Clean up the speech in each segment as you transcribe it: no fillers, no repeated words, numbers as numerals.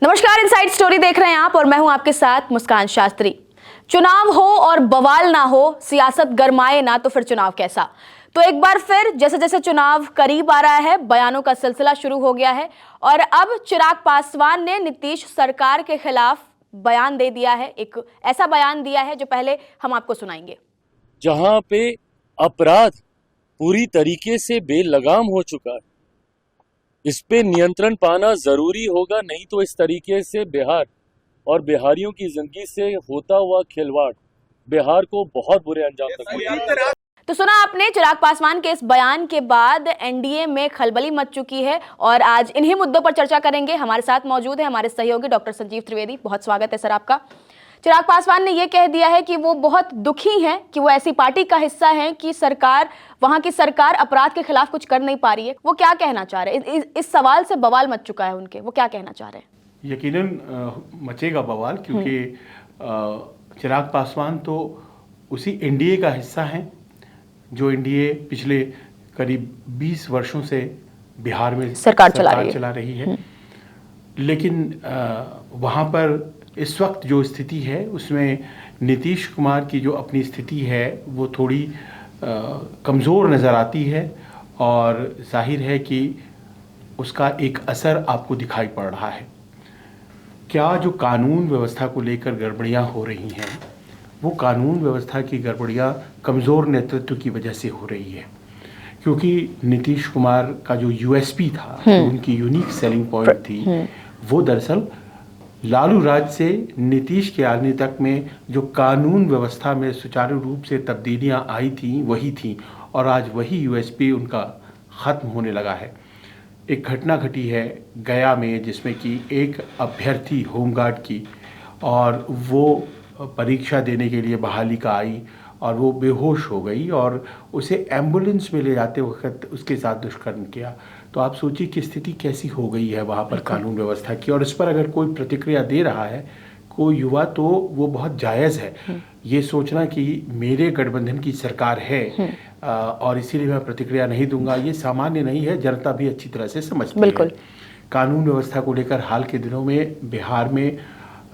नमस्कार, inside story देख रहे हैं आप और मैं हूं आपके साथ मुस्कान शास्त्री। चुनाव हो और बवाल ना हो, सियासत गरमाए ना तो फिर चुनाव कैसा। तो एक बार फिर जैसे जैसे चुनाव करीब आ रहा है, बयानों का सिलसिला शुरू हो गया है और अब चिराग पासवान ने नीतीश सरकार के खिलाफ बयान दे दिया है। एक ऐसा बयान दिया है जो पहले हम आपको सुनाएंगे। जहां पे अपराध पूरी तरीके से बेलगाम हो चुका है, इस पे नियंत्रण पाना जरूरी होगा, नहीं तो इस तरीके से बिहार और बिहारियों की जिंदगी से होता हुआ खिलवाड़ बिहार को बहुत बुरे अंजाम तक पहुंचाएगा। तो सुना आपने, चिराग पासवान के इस बयान के बाद एनडीए में खलबली मच चुकी है और आज इन्हीं मुद्दों पर चर्चा करेंगे। हमारे साथ मौजूद है हमारे सहयोगी डॉक्टर संजीव त्रिवेदी। बहुत स्वागत है सर आपका। चिराग पासवान ने यह कह दिया है कि वो बहुत दुखी हैं कि वो ऐसी पार्टी का हिस्सा हैं कि वहां की सरकार अपराध के खिलाफ कुछ कर नहीं पा रही है। वो क्या कहना चाह रहे हैं? इस सवाल से बवाल मच चुका है उनके, वो क्या कहना चाह रहे हैं? यकीनन मचेगा बवाल, क्योंकि चिराग पासवान तो उसी एनडीए का हिस्सा हैं जो एनडीए पिछले करीब 20 वर्षों से बिहार में सरकार चला रही है। लेकिन वहाँ पर इस वक्त जो स्थिति है उसमें नीतीश कुमार की जो अपनी स्थिति है वो थोड़ी कमज़ोर नज़र आती है और जाहिर है कि उसका एक असर आपको दिखाई पड़ रहा है। क्या जो कानून व्यवस्था को लेकर गड़बड़ियाँ हो रही हैं, वो कानून व्यवस्था की गड़बड़ियाँ कमज़ोर नेतृत्व की वजह से हो रही है, क्योंकि नीतीश कुमार का जो यूएसपी था, जो उनकी यूनिक सेलिंग पॉइंट थी, वो दरअसल लालू राज से नीतीश के आने तक में जो कानून व्यवस्था में सुचारू रूप से तब्दीलियां आई थी वही थी, और आज वही यूएसपी उनका ख़त्म होने लगा है। एक घटना घटी है गया में जिसमें कि एक अभ्यर्थी होमगार्ड की, और वो परीक्षा देने के लिए बहाली का आई और वो बेहोश हो गई और उसे एम्बुलेंस में ले जाते वक्त उसके साथ दुष्कर्म किया। तो आप सोचिए कि स्थिति कैसी हो गई है वहाँ पर कानून व्यवस्था की, और इस पर अगर कोई प्रतिक्रिया दे रहा है कोई युवा तो वो बहुत जायज़ है। ये सोचना कि मेरे गठबंधन की सरकार है और इसीलिए मैं प्रतिक्रिया नहीं दूंगा, ये सामान्य नहीं है। जनता भी अच्छी तरह से समझती है। कानून व्यवस्था को लेकर हाल के दिनों में बिहार में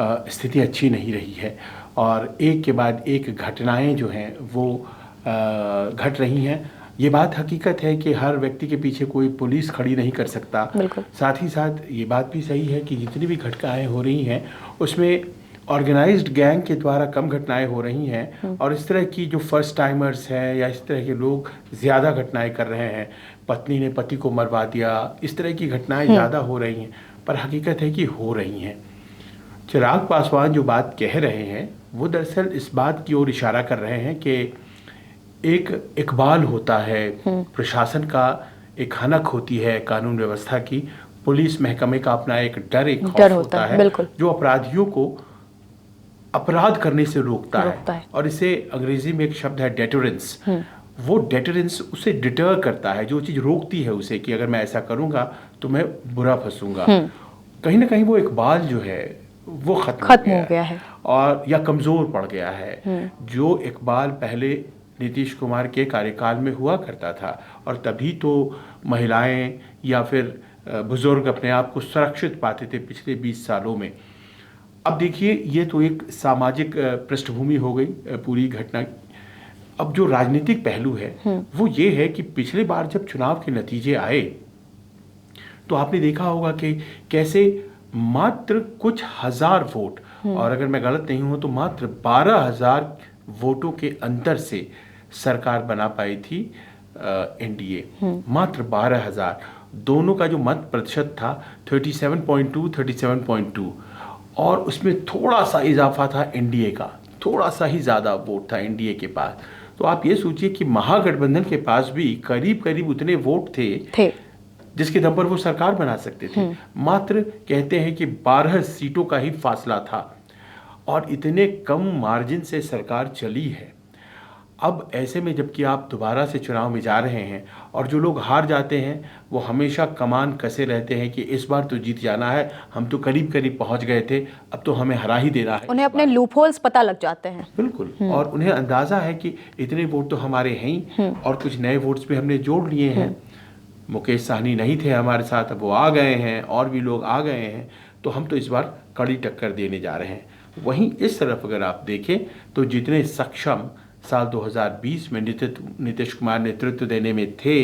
स्थिति अच्छी नहीं रही है और एक के बाद एक घटनाएं जो हैं वो घट रही हैं। ये बात हकीकत है कि हर व्यक्ति के पीछे कोई पुलिस खड़ी नहीं कर सकता। साथ ही साथ ये बात भी सही है कि जितनी भी घटनाएं हो रही हैं उसमें ऑर्गेनाइज्ड गैंग के द्वारा कम घटनाएं हो रही हैं, और इस तरह की जो फर्स्ट टाइमर्स हैं या इस तरह के लोग ज़्यादा घटनाएं कर रहे हैं। पत्नी ने पति को मरवा दिया, इस तरह की घटनाएं ज़्यादा हो रही हैं, पर हकीकत है कि हो रही हैं। चिराग पासवान जो बात कह रहे हैं वो दरअसल इस बात की ओर इशारा कर रहे हैं कि एक इकबाल होता है प्रशासन का, एक हनक होती है कानून व्यवस्था की, पुलिस महकमे का अपना एक एक खौफ होता है जो अपराधियों को अपराध करने से रोकता है। और इसे अंग्रेजी में एक शब्द है डेटरेंस। वो डेटरेंस उसे डिटर करता है, जो चीज़ रोकती है उसे कि अगर मैं ऐसा करूंगा तो मैं बुरा फंसूंगा। कहीं ना कहीं वो इकबाल जो है वो खत्म हो गया है और या कमज़ोर पड़ गया है। जो इकबाल पहले नीतीश कुमार के कार्यकाल में हुआ करता था, और तभी तो महिलाएं या फिर बुजुर्ग अपने आप को सुरक्षित पाते थे पिछले 20 सालों में। अब देखिए, ये तो एक सामाजिक पृष्ठभूमि हो गई पूरी घटना। अब जो राजनीतिक पहलू है वो ये है कि पिछले बार जब चुनाव के नतीजे आए तो आपने देखा होगा कि कैसे मात्र कुछ हजार वोट, और अगर मैं गलत नहीं हूं तो मात्र 12,000 वोटों के अंतर से सरकार बना पाई थी एनडीए। मात्र 12,000। दोनों का जो मत प्रतिशत था 37.2, और उसमें थोड़ा सा इजाफा था एनडीए का, थोड़ा सा ही ज़्यादा वोट था एनडीए के पास। तो आप ये सोचिए कि महागठबंधन के पास भी करीब करीब उतने वोट थे जिसके दम पर वो सरकार बना सकते थे। मात्र कहते हैं कि 12 सीटों का ही फासला था और इतने कम मार्जिन से सरकार चली है। अब ऐसे में जबकि आप दोबारा से चुनाव में जा रहे हैं और जो लोग हार जाते हैं वो हमेशा कमान कसे रहते हैं कि इस बार तो जीत जाना है, हम तो करीब करीब पहुंच गए थे, अब तो हमें हरा ही देना है। उन्हें अपने लूपहोल्स पता लग जाते हैं। बिल्कुल, और उन्हें अंदाजा है कि इतने वोट तो हमारे हैं ही, और कुछ नए वोट्स भी हमने जोड़ लिए हैं। मुकेश सहनी नहीं थे हमारे साथ, अब वो आ गए हैं और भी लोग आ गए हैं। तो हम तो इस बार कड़ी टक्कर देने जा रहे हैं। वहीं इस तरफ अगर आप देखें तो जितने सक्षम साल 2020 में नीतीश कुमार नेतृत्व देने में थे,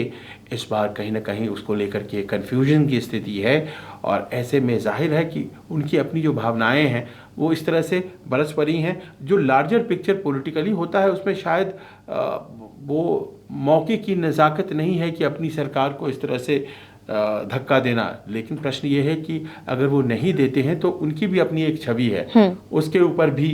इस बार कहीं ना कहीं उसको लेकर के कन्फ्यूजन की स्थिति है। और ऐसे में जाहिर है कि उनकी अपनी जो भावनाएं हैं वो इस तरह से बरस पड़ी हैं। जो लार्जर पिक्चर पॉलिटिकली होता है उसमें शायद वो मौके की नज़ाकत नहीं है कि अपनी सरकार को इस तरह से धक्का देना। लेकिन प्रश्न ये है कि अगर वो नहीं देते हैं तो उनकी भी अपनी एक छवि है, उसके ऊपर भी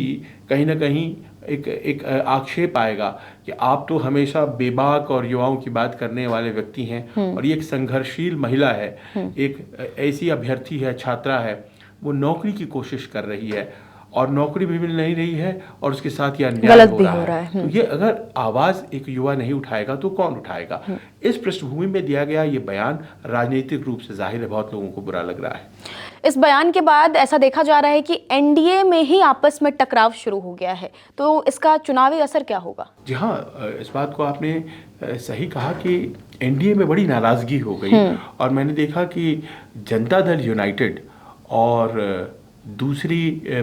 कहीं ना कहीं एक आक्षेप आएगा कि आप तो हमेशा बेबाक और युवाओं की बात करने वाले व्यक्ति हैं, और ये एक संघर्षशील महिला है, एक ऐसी अभ्यर्थी है, छात्रा है, वो नौकरी की कोशिश कर रही है और नौकरी भी मिल नहीं रही है और उसके साथ यह अन्याय गलत हो भी रहा हो रहा है। है। तो ये अगर आवाज़ एक युवा नहीं उठाएगा तो कौन उठाएगा? इस पृष्ठभूमि में दिया गया ये बयान राजनीतिक रूप से जाहिर है बहुत लोगों को बुरा लग रहा है। इस बयान के बाद ऐसा देखा जा रहा है कि एनडीए में ही आपस में टकराव शुरू हो गया है, तो इसका चुनावी असर क्या होगा? जी हाँ, इस बात को आपने सही कहा कि एनडीए में बड़ी नाराज़गी हो गई। और मैंने देखा कि जनता दल यूनाइटेड और दूसरी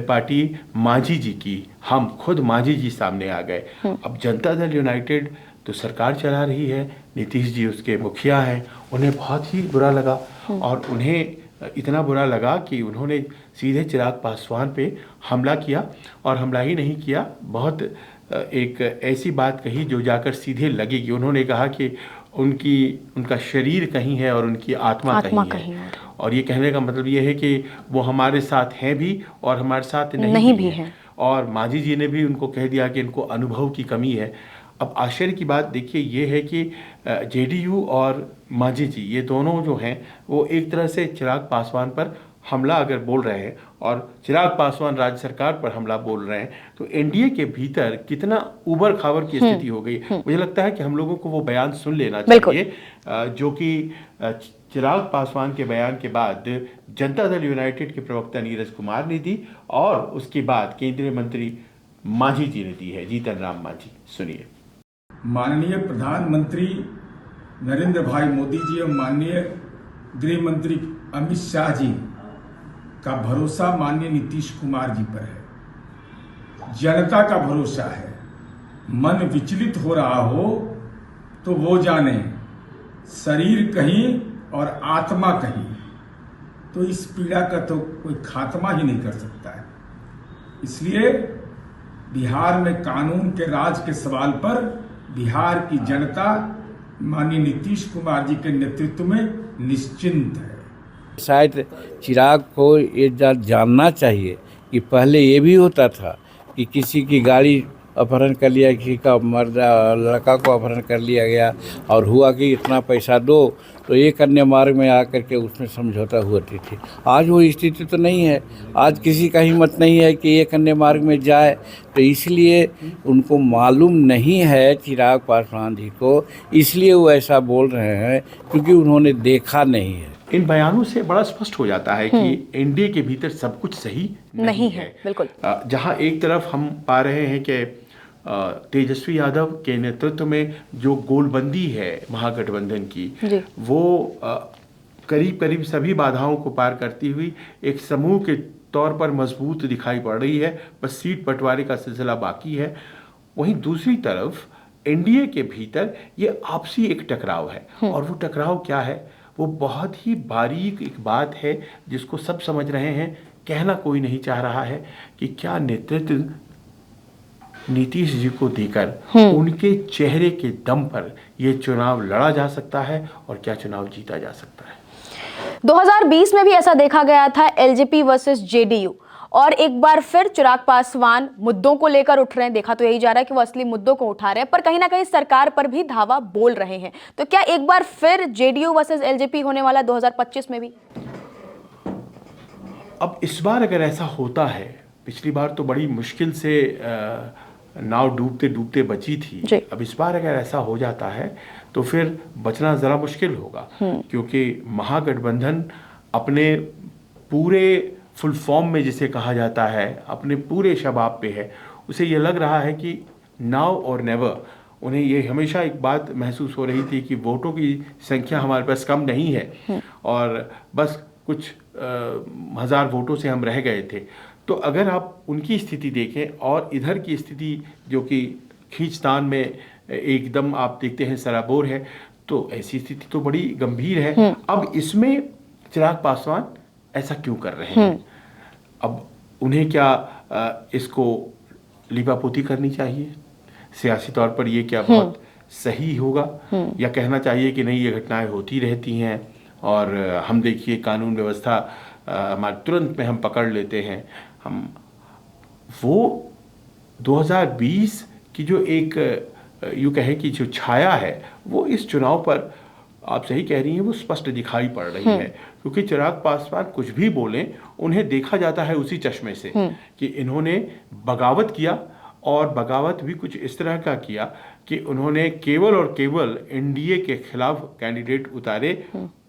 पार्टी मांझी जी की, हम खुद मांझी जी सामने आ गए। अब जनता दल यूनाइटेड तो सरकार चला रही है, नीतीश जी उसके मुखिया हैं, उन्हें बहुत ही बुरा लगा। और उन्हें इतना बुरा लगा कि उन्होंने सीधे चिराग पासवान पे हमला किया, और हमला ही नहीं किया, बहुत एक ऐसी बात कही जो जाकर सीधे लगेगी। उन्होंने कहा कि उनका शरीर कहीं है और उनकी आत्मा कहीं है। और ये कहने का मतलब ये है कि वो हमारे साथ हैं भी और हमारे साथ नहीं भी हैं। और मांझी जी ने भी उनको कह दिया कि इनको अनुभव की कमी है। अब आश्चर्य की बात देखिए ये है कि जेडीयू और मांझी जी, ये दोनों जो हैं वो एक तरह से चिराग पासवान पर हमला अगर बोल रहे हैं और चिराग पासवान राज्य सरकार पर हमला बोल रहे हैं, तो एनडीए के भीतर कितना उबड़ खाबड़ की स्थिति हो गई। मुझे लगता है कि हम लोगों को वो बयान सुन लेना चाहिए जो कि चिराग पासवान के बयान के बाद जनता दल यूनाइटेड के प्रवक्ता नीरज कुमार ने दी और उसके बाद केंद्रीय मंत्री मांझी जी ने दी है, जीतन राम मांझी। सुनिए। माननीय प्रधानमंत्री नरेंद्र भाई मोदी जी और माननीय गृह मंत्री अमित शाह जी का भरोसा माननीय नीतीश कुमार जी पर है, जनता का भरोसा है। मन विचलित हो रहा हो तो वो जाने, शरीर कहीं और आत्मा कहीं, तो इस पीड़ा का तो कोई खात्मा ही नहीं कर सकता है। इसलिए बिहार में कानून के राज के सवाल पर बिहार की जनता माननीय नीतीश कुमार जी के नेतृत्व में निश्चिंत है। शायद चिराग को ये जानना चाहिए कि पहले ये भी होता था कि किसी की गाड़ी अपहरण कर लिया, किसी का मर्द लड़का को अपहरण कर लिया गया और हुआ कि इतना पैसा दो, तो एक अन्य मार्ग में आकर के उसमें समझौता होती थी। आज वो स्थिति तो नहीं है, आज किसी का हिम्मत नहीं है कि एक अन्य मार्ग में जाए। तो इसलिए उनको मालूम नहीं है चिराग पासवान जी को, इसलिए वो ऐसा बोल रहे हैं क्योंकि उन्होंने देखा नहीं है। इन बयानों से बड़ा स्पष्ट हो जाता है कि एनडीए के भीतर सब कुछ सही नहीं है। बिल्कुल। जहां एक तरफ हम पा रहे हैं कि तेजस्वी यादव के नेतृत्व में जो गोलबंदी है महागठबंधन की, वो करीब करीब सभी बाधाओं को पार करती हुई एक समूह के तौर पर मजबूत दिखाई पड़ रही है। बस सीट बंटवारे का सिलसिला बाकी है। वहीं दूसरी तरफ एनडीए के भीतर ये आपसी एक टकराव है, और वो टकराव क्या है? वो बहुत ही बारीक एक बात है जिसको सब समझ रहे हैं, कहना कोई नहीं चाह रहा है कि क्या नेतृत्व नीतीश जी को देकर उनके चेहरे के दम पर ये चुनाव लड़ा जा सकता है और क्या चुनाव जीता जा सकता है। 2020 में भी ऐसा देखा गया था, एलजेपी वर्सेस जेडीयू, और एक बार फिर चिराग पासवान मुद्दों को लेकर उठ रहे हैं। देखा तो यही जा रहा है कि वो असली मुद्दों को उठा रहे हैं, पर कहीं ना कहीं सरकार पर भी धावा बोल रहे हैं। तो क्या एक बार फिर जेडीयू वर्सेस एलजेपी होने वाला 2025 में भी? अब इस बार अगर ऐसा होता है, पिछली बार तो बड़ी मुश्किल से नाव डूबते डूबते बची थी, अब इस बार अगर ऐसा हो जाता है तो फिर बचना ज़रा मुश्किल होगा, क्योंकि महागठबंधन अपने पूरे फुल फॉर्म में जिसे कहा जाता है, अपने पूरे शबाब पे है। उसे ये लग रहा है कि नाउ और नेवर। उन्हें ये हमेशा एक बात महसूस हो रही थी कि वोटों की संख्या हमारे पास कम नहीं है और बस कुछ हज़ार वोटों से हम रह गए थे। तो अगर आप उनकी स्थिति देखें और इधर की स्थिति जो कि खींचतान में एकदम आप देखते हैं सराबोर है, तो ऐसी स्थिति तो बड़ी गंभीर है। अब इसमें चिराग पासवान ऐसा क्यों कर रहे हैं? अब उन्हें क्या इसको लीपापोती करनी चाहिए? सियासी तौर पर ये क्या बहुत सही होगा, या कहना चाहिए कि नहीं ये घटनाएं होती रहती हैं और हम देखिए कानून व्यवस्था हमारे तुरंत में हम पकड़ लेते हैं। हम वो 2020 की जो एक यूँ कहें कि जो छाया है वो इस चुनाव पर, आप सही कह रही हैं, वो स्पष्ट दिखाई पड़ रही है। क्योंकि चिराग पासवान कुछ भी बोलें उन्हें देखा जाता है उसी चश्मे से कि इन्होंने बगावत किया, और बगावत भी कुछ इस तरह का किया कि उन्होंने केवल और केवल एनडीए के खिलाफ कैंडिडेट उतारे।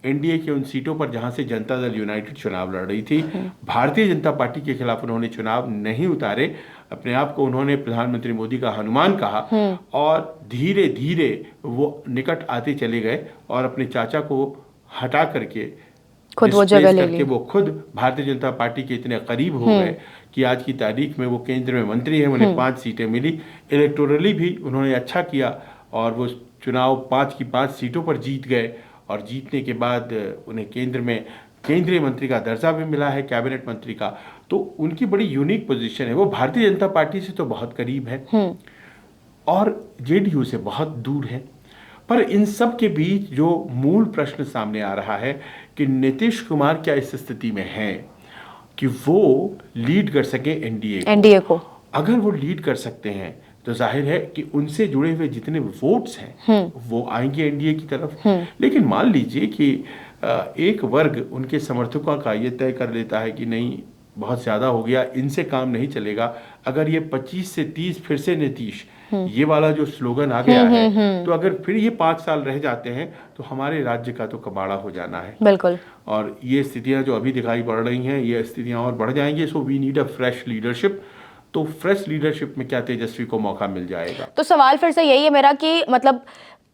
एनडीए की उन सीटों पर जहां से जनता दल यूनाइटेड चुनाव लड़ रही थी, भारतीय जनता पार्टी के खिलाफ उन्होंने चुनाव नहीं उतारे। अपने आप को उन्होंने प्रधानमंत्री मोदी का हनुमान कहा और धीरे धीरे वो निकट आते चले गए और अपने चाचा को हटा करके खुद वो जगह ले ली। वो खुद भारतीय जनता पार्टी के इतने करीब हो गए कि आज की तारीख में वो केंद्र में मंत्री हैं। उन्हें 5 सीटें मिली। इलेक्टोरली भी उन्होंने अच्छा किया और वो चुनाव 5 की 5 सीटों पर जीत गए, और जीतने के बाद उन्हें केंद्र में केंद्रीय मंत्री का दर्जा भी मिला है, कैबिनेट मंत्री का। तो उनकी बड़ी यूनिक पोजीशन है। वो भारतीय जनता पार्टी से तो बहुत करीब है और जेडीयू से बहुत दूर है। पर इन सब के बीच जो मूल प्रश्न सामने आ रहा है कि नीतीश कुमार क्या इस स्थिति में हैं कि वो लीड कर सके एनडीए को। अगर वो लीड कर सकते हैं तो जाहिर है कि उनसे जुड़े हुए जितने वोट्स हैं वो आएंगे एनडीए की तरफ। लेकिन मान लीजिए कि एक वर्ग उनके समर्थकों का ये तय कर लेता है कि नहीं, बहुत ज़्यादा हो गया, इनसे काम नहीं चलेगा। अगर ये 25 से 30 फिर से नीतीश, ये वाला जो स्लोगन आ गया है, तो अगर फिर ये 5 साल रह जाते हैं तो हमारे राज्य का तो कबाड़ा हो जाना है। बिल्कुल। और ये स्थितियां जो अभी दिखाई पड़ रही हैं, ये स्थितियां और बढ़ जाएंगी। So we need a fresh leadership. तो फ्रेश लीडरशिप में क्या तेजस्वी को मौका मिल जाएगा? तो सवाल फिर से यही है मेरा कि मतलब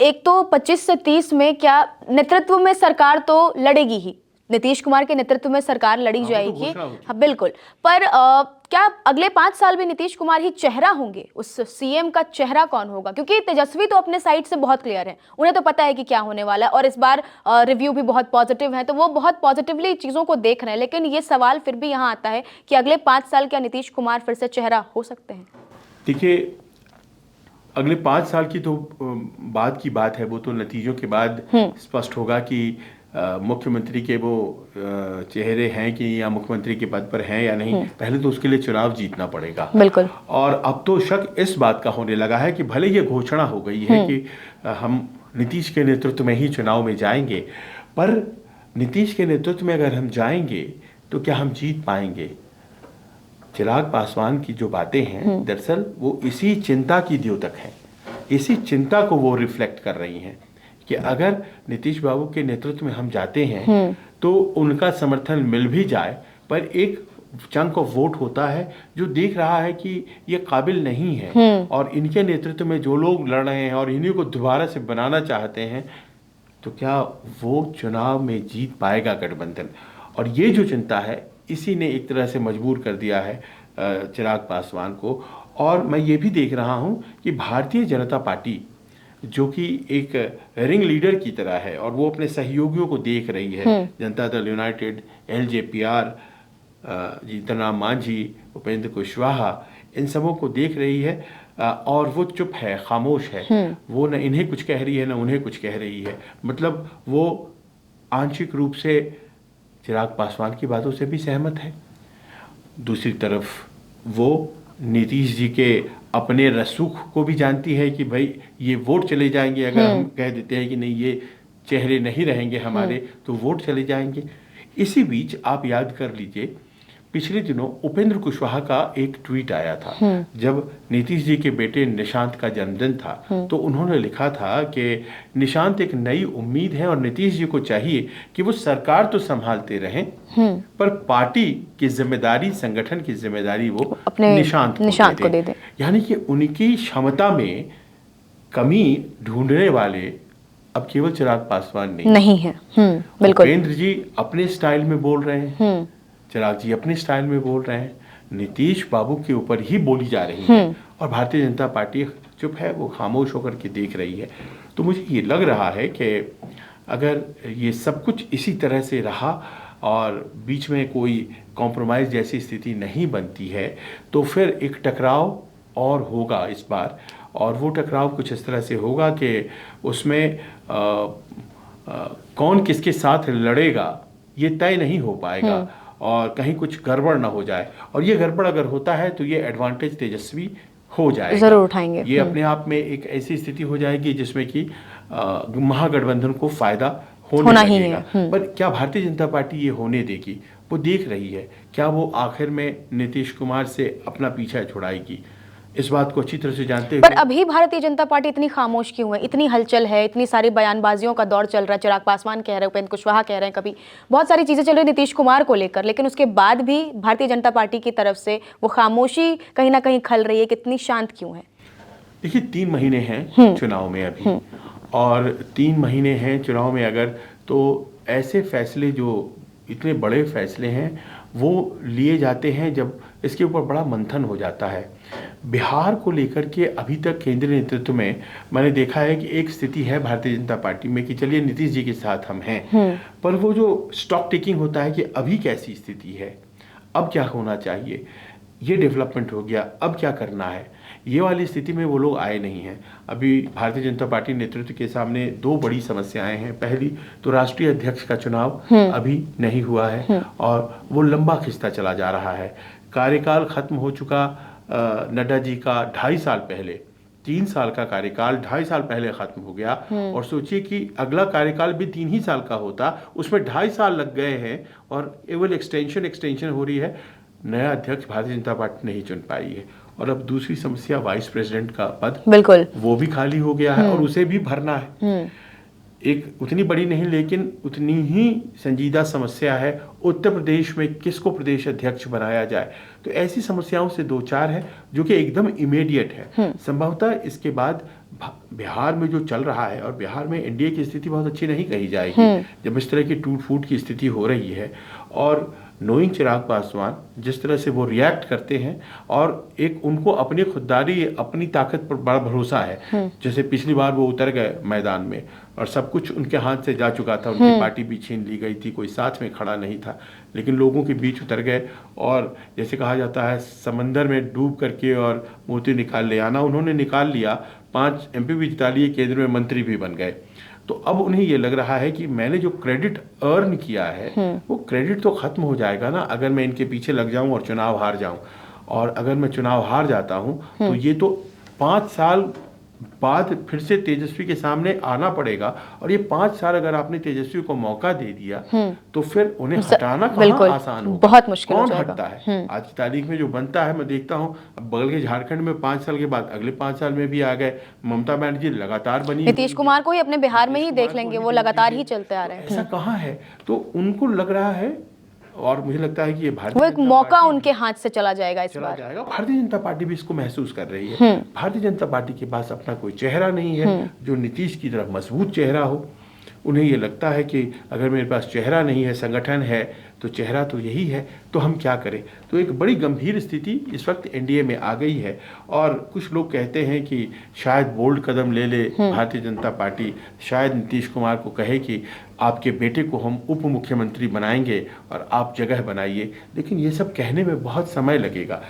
एक तो 25 से 30 में क्या नेतृत्व में सरकार तो लड़ेगी ही, नीतीश कुमार के नेतृत्व में सरकार लड़ी जाएगी। हाँ बिल्कुल। पर क्या अगले 5 साल भी नीतीश कुमार ही चेहरा होंगे? उस सीएम का चेहरा कौन होगा? क्योंकि तेजस्वी तो अपने साइड से बहुत क्लियर है, उन्हें तो पता है कि क्या होने वाला है, और इस बार रिव्यू भी बहुत पॉजिटिव है, तो वो बहुत पॉजिटिवली चीज़ों को देख रहे हैं। लेकिन ये सवाल फिर भी यहाँ आता है कि अगले 5 साल क्या नीतीश कुमार फिर से चेहरा हो सकते हैं? देखिए, अगले 5 साल की तो बाद की बात है, वो तो नतीजों के बाद स्पष्ट होगा कि मुख्यमंत्री के वो चेहरे हैं कि या मुख्यमंत्री के पद पर हैं या नहीं। पहले तो उसके लिए चुनाव जीतना पड़ेगा। बिल्कुल। और अब तो शक इस बात का होने लगा है कि भले ये घोषणा हो गई है कि हम नीतीश के नेतृत्व में ही चुनाव में जाएंगे, पर नीतीश के नेतृत्व में अगर हम जाएंगे तो क्या हम जीत पाएंगे? चिराग पासवान की जो बातें हैं, दरअसल वो इसी चिंता की द्योतक है। इसी चिंता को वो रिफ्लेक्ट कर रही हैं कि अगर नीतीश बाबू के नेतृत्व में हम जाते हैं तो उनका समर्थन मिल भी जाए, पर एक चंक ऑफ वोट होता है जो देख रहा है कि ये काबिल नहीं है और इनके नेतृत्व में जो लोग लड़ रहे हैं और इन्हीं को दोबारा से बनाना चाहते हैं, तो क्या वो चुनाव में जीत पाएगा गठबंधन? और ये जो चिंता है, इसी ने एक तरह से मजबूर कर दिया है चिराग पासवान को। और मैं ये भी देख रहा हूँ कि भारतीय जनता पार्टी जो कि एक रिंग लीडर की तरह है और वो अपने सहयोगियों को देख रही है, जनता दल यूनाइटेड, एलजेपीआर, जीतन राम मांझी, उपेंद्र कुशवाहा, इन सबों को देख रही है और वो चुप है, खामोश है। वो न इन्हें कुछ कह रही है न उन्हें कुछ कह रही है। मतलब वो आंशिक रूप से चिराग पासवान की बातों से भी सहमत है। दूसरी तरफ वो नीतीश जी के अपने रसूख को भी जानती है कि भाई ये वोट चले जाएंगे, अगर हम कह देते हैं कि नहीं ये चेहरे नहीं रहेंगे हमारे, तो वोट चले जाएंगे। इसी बीच आप याद कर लीजिए, पिछले दिनों उपेंद्र कुशवाहा का एक ट्वीट आया था जब नीतीश जी के बेटे निशांत का जन्मदिन था। तो उन्होंने लिखा था कि निशांत एक नई उम्मीद है और नीतीश जी को चाहिए कि वो सरकार तो संभालते रहें, पर पार्टी की जिम्मेदारी, संगठन की जिम्मेदारी वो अपने निशांत को दे दें। यानी कि उनकी क्षमता में कमी ढूंढने वाले अब केवल चिराग पासवान नहीं है। बिल्कुल। उपेंद्र जी अपने स्टाइल में बोल रहे हैं, चिराग जी अपने स्टाइल में बोल रहे हैं, नीतीश बाबू के ऊपर ही बोली जा रही है और भारतीय जनता पार्टी चुप है, वो खामोश होकर के देख रही है। तो मुझे ये लग रहा है कि अगर ये सब कुछ इसी तरह से रहा और बीच में कोई कॉम्प्रोमाइज़ जैसी स्थिति नहीं बनती है तो फिर एक टकराव और होगा इस बार, और वो टकराव कुछ इस तरह से होगा कि उसमें कौन किसके साथ लड़ेगा ये तय नहीं हो पाएगा और कहीं कुछ गड़बड़ ना हो जाए, और ये गड़बड़ अगर होता है तो ये एडवांटेज तेजस्वी हो जाएगा, जरूर उठाएंगे। ये अपने आप में एक ऐसी स्थिति हो जाएगी जिसमें कि महागठबंधन को फायदा होना ही लगेगा। पर क्या भारतीय जनता पार्टी ये होने देगी? वो देख रही है, क्या वो आखिर में नीतीश कुमार से अपना पीछा छुड़ाएगी? इस बात को अच्छी तरह से जानते हुए पर अभी भारतीय जनता पार्टी इतनी खामोश क्यों है? इतनी हलचल है, इतनी सारी बयानबाजियों का दौर चल रहा है, चिराग पासवान कह रहे हैं, उपेंद्र कुशवाहा कह रहे हैं, कभी बहुत सारी चीजें चल रही नीतीश कुमार को लेकर, लेकिन उसके बाद भी भारतीय जनता पार्टी की तरफ से वो खामोशी कहीं ना कहीं खल रही है। कितनी शांत क्यों है? देखिए 3 महीने हैं चुनाव में अभी, और 3 महीने हैं चुनाव में अगर, तो ऐसे फैसले जो इतने बड़े फैसले हैं वो लिए जाते हैं जब इसके ऊपर बड़ा मंथन हो जाता है। बिहार को लेकर के अभी तक केंद्रीय नेतृत्व में मैंने देखा है कि एक स्थिति है भारतीय जनता पार्टी में कि चलिए नीतीश जी के साथ हम हैं, पर वो जो स्टॉक टेकिंग होता है कि अभी कैसी स्थिति है, अब क्या होना चाहिए, ये डेवलपमेंट हो गया, अब क्या करना है, ये वाली स्थिति में वो लोग आए नहीं हैं। अभी भारतीय जनता पार्टी नेतृत्व के सामने 2 बड़ी समस्याएं हैं। पहली तो राष्ट्रीय अध्यक्ष का चुनाव अभी नहीं हुआ है और वो लंबा खिंचता चला जा रहा है। कार्यकाल खत्म हो चुका नड्डा जी का 2.5 साल पहले, 3 साल का कार्यकाल 2.5 साल पहले खत्म हो गया, और सोचिए कि अगला कार्यकाल भी 3 ही साल का होता, उसमें 2.5 साल लग गए हैं और केवल एक्सटेंशन हो रही है। नया अध्यक्ष भारतीय जनता पार्टी नहीं चुन पाई है। और अब दूसरी समस्या वाइस प्रेसिडेंट का पद, बिल्कुल वो भी खाली हो गया है और उसे भी भरना है। एक उतनी बड़ी नहीं लेकिन उतनी ही संजीदा समस्या है, उत्तर प्रदेश में किसको प्रदेश अध्यक्ष बनाया जाए। तो ऐसी समस्याओं से 2-4 है जो कि एकदम इमीडिएट है। संभवतः इसके बाद बिहार में जो चल रहा है, और बिहार में एनडीए की स्थिति बहुत अच्छी नहीं कही जाएगी जब इस तरह की टूट फूट की स्थिति हो रही है। और नोइंग चिराग पासवान जिस तरह से वो रिएक्ट करते हैं, और एक उनको अपनी खुददारी, अपनी ताकत पर बड़ा भरोसा है। जैसे पिछली बार वो उतर गए मैदान में और सब कुछ उनके हाथ से जा चुका था, उनकी पार्टी भी छीन ली गई थी, कोई साथ में खड़ा नहीं था, लेकिन लोगों के बीच उतर गए और जैसे कहा जाता है समंदर में डूब करके और मोती निकाल ले आना, उन्होंने निकाल लिया। 5 MP भी जिता लिए, केंद्र में मंत्री भी बन गए। तो अब उन्हें ये लग रहा है कि मैंने जो क्रेडिट अर्न किया है वो क्रेडिट तो खत्म हो जाएगा ना अगर मैं इनके पीछे लग जाऊं और चुनाव हार जाऊं। और अगर मैं चुनाव हार जाता हूं तो ये तो 5 साल बाद फिर से तेजस्वी के सामने आना पड़ेगा, और ये 5 साल अगर आपने तेजस्वी को मौका दे दिया तो फिर उन्हें हटाना कहाँ आसान होगा, बहुत मुश्किल हो कौन जाएगा। हटता है। आज की तारीख में जो बनता है, मैं देखता हूँ बगल के झारखंड में 5 साल के बाद अगले 5 साल में भी आ गए। ममता बनर्जी लगातार बनी, नीतीश कुमार को ही अपने बिहार में ही देख लेंगे, वो लगातार ही चलते आ रहे हैं। ऐसा कहाँ है? तो उनको लग रहा है, और मुझे लगता है कि ये वो एक मौका उनके हाथ से चला जाएगा इस बार। भारतीय जनता पार्टी भी इसको महसूस कर रही है। भारतीय जनता पार्टी के पास अपना कोई चेहरा नहीं है जो नीतीश की तरफ मजबूत चेहरा हो। उन्हें ये लगता है कि अगर मेरे पास चेहरा नहीं है, संगठन है, तो चेहरा तो यही है, तो हम क्या करें। तो एक बड़ी गंभीर स्थिति इस वक्त एनडीए में आ गई है, और कुछ लोग कहते हैं कि शायद बोल्ड कदम ले ले भारतीय जनता पार्टी, शायद नीतीश कुमार को कहे कि आपके बेटे को हम उप मुख्यमंत्री बनाएंगे और आप जगह बनाइए। लेकिन ये सब कहने में बहुत समय लगेगा।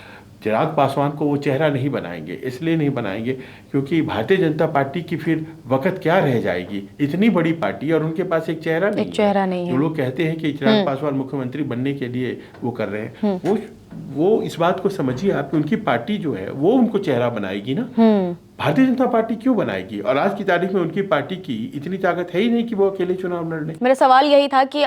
चिराग पासवान को वो चेहरा नहीं बनाएंगे, इसलिए नहीं बनाएंगे क्योंकि भारतीय जनता पार्टी की फिर वक्त क्या रह जाएगी, इतनी बड़ी पार्टी और उनके पास एक चेहरा नहीं है। जो लोग कहते हैं कि चिराग पासवान मुख्यमंत्री बनने के लिए वो कर रहे हैं, वो इस बात को समझिए आप कि उनकी पार्टी जो है वो उनको चेहरा बनाएगी ना। भारतीय जनता पार्टी क्यों बनाएगी? और आज की तारीख में उनकी पार्टी की इतनी ताकत है ही नहीं कि वो अकेले चुनाव लड़ लें। मेरा सवाल यही था कि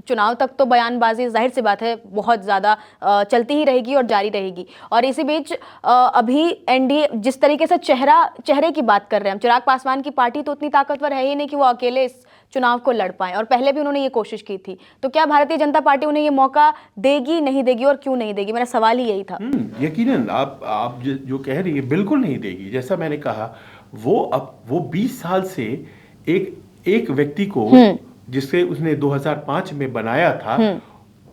चुनाव तक तो बयानबाजी जाहिर सी बात है बहुत ज़्यादा चलती ही रहेगी और जारी रहेगी, और इसी बीच अभी एनडीए जिस तरीके से चेहरे की बात कर रहे हैं हम, चिराग पासवान की पार्टी तो उतनी ताकतवर है ही नहीं कि वो अकेले इस चुनाव को लड़ पाएं, और पहले भी उन्होंने ये कोशिश की थी। तो क्या भारतीय जनता पार्टी उन्हें ये मौका देगी, नहीं देगी, और क्यों नहीं देगी? मेरा सवाल ही यही था। यकीनन आप जो कह रही है बिल्कुल नहीं देगी। जैसा मैंने कहा, वो 20 साल से एक एक व्यक्ति को जिससे उसने 2005 में बनाया था,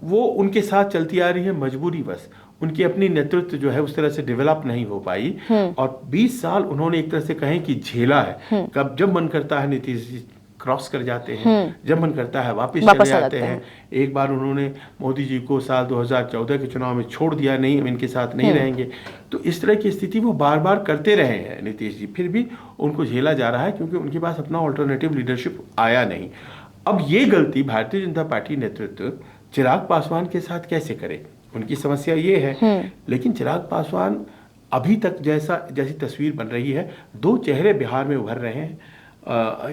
वो उनके साथ चलती आ रही है मजबूरी बस। उनकी अपनी नेतृत्व जो है उस तरह से डेवलप नहीं हो पाई और 20 साल उन्होंने एक तरह से कहें कि झेला है। कब जब मन करता है नीतीश जी क्रॉस कर जाते हैं, जब मन करता है वापस चले जाते हैं। एक बार उन्होंने मोदी जी को साल 2014 के चुनाव में छोड़ दिया, नहीं हम इनके साथ नहीं रहेंगे। तो इस तरह की स्थिति वो बार बार करते रहे हैं नीतीश जी, फिर भी उनको झेला जा रहा है क्योंकि उनके पास अपना ऑल्टरनेटिव लीडरशिप आया नहीं। अब ये गलती भारतीय जनता पार्टी नेतृत्व चिराग पासवान के साथ कैसे करे, उनकी समस्या ये है। लेकिन चिराग पासवान अभी तक जैसी तस्वीर बन रही है, दो चेहरे बिहार में उभर रहे हैं,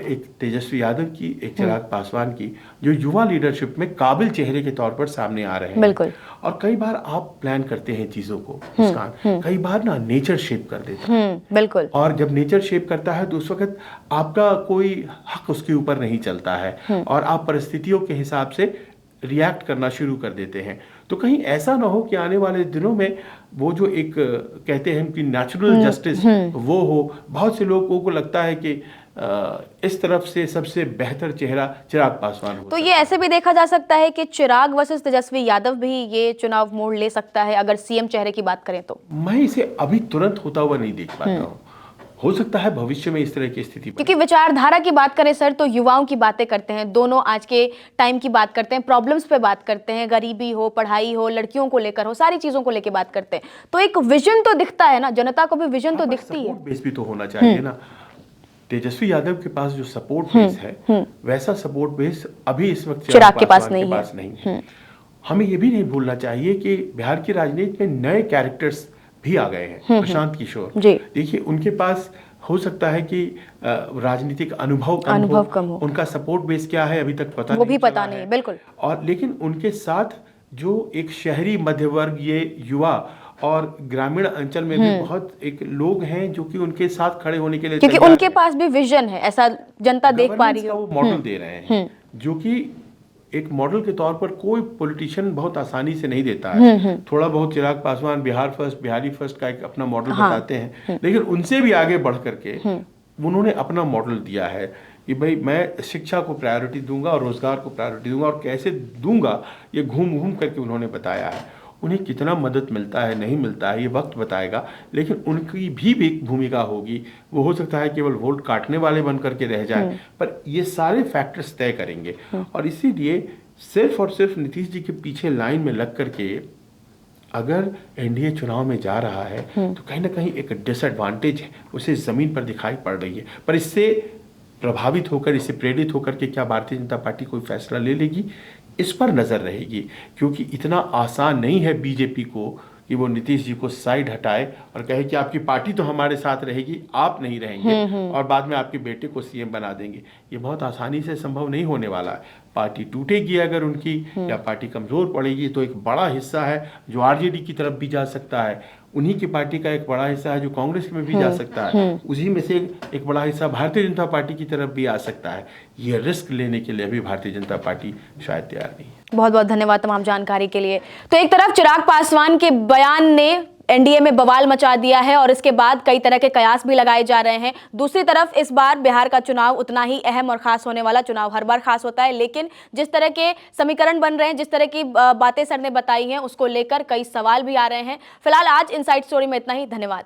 एक तेजस्वी यादव की, एक चिराग पासवान की, जो युवा लीडरशिप में काबिल चेहरे के तौर पर सामने आ रहे हैं। बिल्कुल। और कई बार आप प्लान करते हैं चीजों को, मुस्कान, कई बार ना नेचर शेप कर देता है। बिल्कुल। और जब नेचर शेप करता है तो उस वक्त आपका कोई हक उसके ऊपर नहीं चलता है और आप परिस्थितियों के हिसाब से रिएक्ट करना शुरू कर देते हैं। तो कहीं ऐसा ना हो कि आने वाले दिनों में वो जो एक कहते हैं कि नेचुरल जस्टिस वो हो। बहुत से लोगों को लगता है कि इस तरफ से सबसे बेहतर चेहरा चिराग पासवान हो। तो ये ऐसे भी देखा जा सकता है कि चिराग वर्सेस तेजस्वी यादव भी ये चुनाव मोड़ ले सकता है अगर सीएम चेहरे की बात करें तो। मैं इसे अभी तुरंत होता हुआ नहीं देख पाता हूँ, हो सकता है भविष्य में इस तरह की स्थिति बने। क्योंकि विचारधारा की बात करें सर तो युवाओं की बातें करते हैं, दोनों आज के टाइम की बात करते हैं, प्रॉब्लम्स पे बात करते हैं, गरीबी हो, पढ़ाई हो, लड़कियों को लेकर हो, सारी चीजों को लेकर बात करते हैं। तो एक विजन तो दिखता है ना, जनता को भी विजन तो दिखती है। बेस भी तो होना चाहिए ना। तेजस्वी यादव के पास जो सपोर्ट बेस है वैसा सपोर्ट बेस अभी इस वक्त चिराग के पास नहीं है। हमें ये भी नहीं भूलना चाहिए कि बिहार की राजनीति में नए कैरेक्टर्स भी आ गए हैं। प्रशांत किशोर, देखिए उनके पास हो सकता है कि राजनीतिक अनुभव कम हो। उनका सपोर्ट बेस क्या है अभी तक पता नहीं, वो भी पता नहीं। बिल्कुल। और लेकिन उनके साथ जो एक शहरी मध्य वर्ग, ये युवा और ग्रामीण अंचल में भी बहुत एक लोग हैं जो कि उनके साथ खड़े होने के लिए, क्योंकि उनके पास भी विजन है, ऐसा जनता देख पा रही है। वो मॉडल दे रहे हैं जो कि एक मॉडल के तौर पर कोई पॉलिटिशियन बहुत आसानी से नहीं देता है। थोड़ा बहुत चिराग पासवान बिहार फर्स्ट, बिहारी फर्स्ट का एक अपना मॉडल बताते हैं, लेकिन उनसे भी आगे बढ़ करके उन्होंने अपना मॉडल दिया है कि भाई मैं शिक्षा को प्रायोरिटी दूंगा और रोजगार को प्रायोरिटी दूंगा, और कैसे दूंगा ये घूम घूम करके उन्होंने बताया है। उन्हें कितना मदद मिलता है नहीं मिलता है ये वक्त बताएगा, लेकिन उनकी भी एक भूमिका होगी। वो हो सकता है केवल वोट काटने वाले बन करके रह जाए, पर ये सारे फैक्टर्स तय करेंगे। और इसीलिए सिर्फ और सिर्फ नीतीश जी के पीछे लाइन में लग करके अगर एनडीए चुनाव में जा रहा है तो कहीं ना कहीं एक डिसएडवांटेज है उसे जमीन पर दिखाई पड़ रही है। पर इससे प्रभावित होकर, इससे प्रेरित होकर के क्या भारतीय जनता पार्टी कोई फैसला ले लेगी, इस पर नजर रहेगी। क्योंकि इतना आसान नहीं है बीजेपी को कि वो नीतीश जी को साइड हटाए और कहे कि आपकी पार्टी तो हमारे साथ रहेगी, आप नहीं रहेंगे, और बाद में आपके बेटे को सीएम बना देंगे। ये बहुत आसानी से संभव नहीं होने वाला है। पार्टी टूटेगी अगर उनकी, या पार्टी कमजोर पड़ेगी, तो एक बड़ा हिस्सा है जो आरजेडी की तरफ भी जा सकता है, उन्हीं की पार्टी का एक बड़ा हिस्सा है जो कांग्रेस में भी जा सकता है, उसी में से एक बड़ा हिस्सा भारतीय जनता पार्टी की तरफ भी आ सकता है। ये रिस्क लेने के लिए भी भारतीय जनता पार्टी शायद तैयार नहीं है। बहुत बहुत धन्यवाद तमाम जानकारी के लिए। तो एक तरफ चिराग पासवान के बयान ने एनडीए में बवाल मचा दिया है और इसके बाद कई तरह के कयास भी लगाए जा रहे हैं। दूसरी तरफ इस बार बिहार का चुनाव उतना ही अहम और खास होने वाला, चुनाव हर बार खास होता है, लेकिन जिस तरह के समीकरण बन रहे हैं, जिस तरह की बातें सर ने बताई हैं, उसको लेकर कई सवाल भी आ रहे हैं। फिलहाल आज इनसाइड स्टोरी में इतना ही। धन्यवाद।